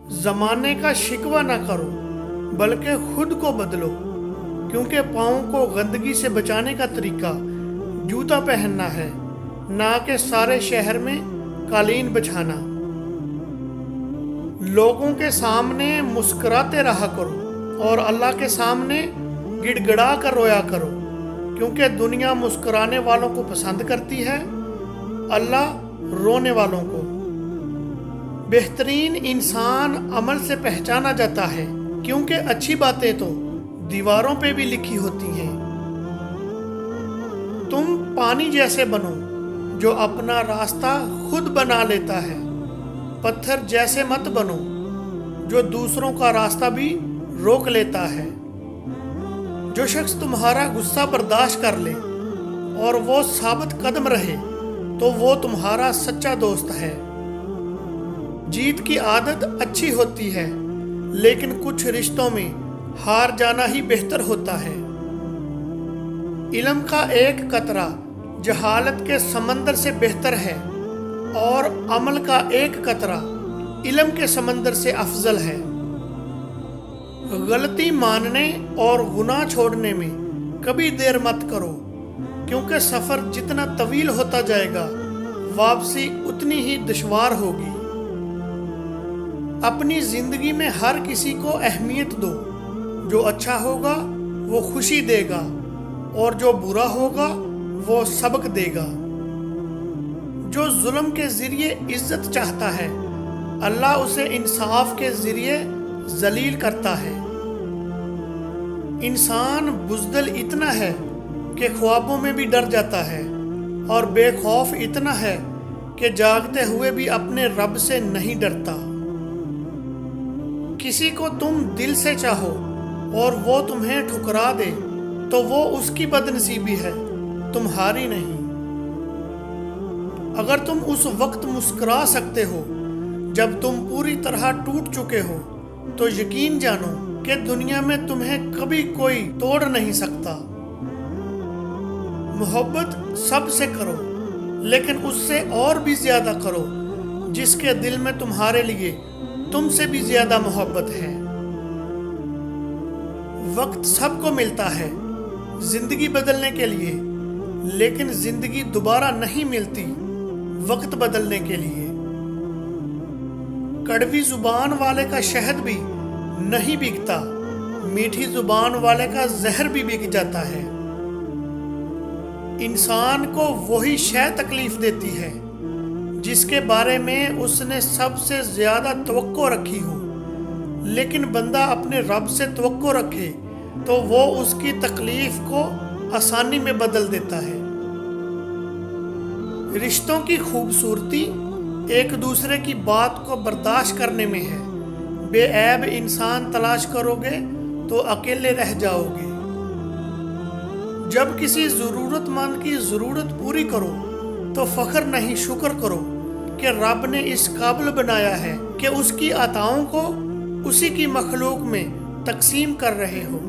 زمانے کا شکوہ نہ کرو بلکہ خود کو بدلو، کیونکہ پاؤں کو گندگی سے بچانے کا طریقہ جوتا پہننا ہے، نہ کہ سارے شہر میں قالین بچھانا۔ لوگوں کے سامنے مسکراتے رہا کرو اور اللہ کے سامنے گڑ گڑا کر رویا کرو، کیونکہ دنیا مسکرانے والوں کو پسند کرتی ہے، اللہ رونے والوں کو۔ بہترین انسان عمل سے پہچانا جاتا ہے، کیونکہ اچھی باتیں تو دیواروں پہ بھی لکھی ہوتی ہیں۔ تم پانی جیسے بنو جو اپنا راستہ خود بنا لیتا ہے، پتھر جیسے مت بنو جو دوسروں کا راستہ بھی روک لیتا ہے۔ جو شخص تمہارا غصہ برداشت کر لے اور وہ ثابت قدم رہے تو وہ تمہارا سچا دوست ہے۔ جیت کی عادت اچھی ہوتی ہے، لیکن کچھ رشتوں میں ہار جانا ہی بہتر ہوتا ہے۔ علم کا ایک قطرہ جہالت کے سمندر سے بہتر ہے، اور عمل کا ایک قطرہ علم کے سمندر سے افضل ہے۔ غلطی ماننے اور گناہ چھوڑنے میں کبھی دیر مت کرو، کیونکہ سفر جتنا طویل ہوتا جائے گا واپسی اتنی ہی دشوار ہوگی۔ اپنی زندگی میں ہر کسی کو اہمیت دو، جو اچھا ہوگا وہ خوشی دے گا اور جو برا ہوگا وہ سبق دے گا۔ جو ظلم کے ذریعے عزت چاہتا ہے اللہ اسے انصاف کے ذریعے ذلیل کرتا ہے۔ انسان بزدل اتنا ہے کہ خوابوں میں بھی ڈر جاتا ہے، اور بے خوف اتنا ہے کہ جاگتے ہوئے بھی اپنے رب سے نہیں ڈرتا۔ کسی کو تم دل سے چاہو اور وہ تمہیں ٹھکرا دے تو وہ اس کی بدنصیبی ہے، تمہاری نہیں۔ اگر تم اس وقت مسکرا سکتے ہو جب تم پوری طرح ٹوٹ چکے ہو تو یقین جانو کہ دنیا میں تمہیں کبھی کوئی توڑ نہیں سکتا۔ محبت سب سے کرو، لیکن اس سے اور بھی زیادہ کرو جس کے دل میں تمہارے لیے تم سے بھی زیادہ محبت ہے۔ وقت سب کو ملتا ہے زندگی بدلنے کے لیے، لیکن زندگی دوبارہ نہیں ملتی وقت بدلنے کے لیے۔ کڑوی زبان والے کا شہد بھی نہیں بکتا، میٹھی زبان والے کا زہر بھی بک جاتا ہے۔ انسان کو وہی شے تکلیف دیتی ہے جس کے بارے میں اس نے سب سے زیادہ توقع رکھی ہو، لیکن بندہ اپنے رب سے توقع رکھے تو وہ اس کی تکلیف کو آسانی میں بدل دیتا ہے۔ رشتوں کی خوبصورتی ایک دوسرے کی بات کو برداشت کرنے میں ہے۔ بے عیب انسان تلاش کرو گے تو اکیلے رہ جاؤ گے۔ جب کسی ضرورت مند کی ضرورت پوری کرو تو فخر نہیں، شکر کرو کہ رب نے اس قابل بنایا ہے کہ اس کی عطاؤں کو اسی کی مخلوق میں تقسیم کر رہے ہو۔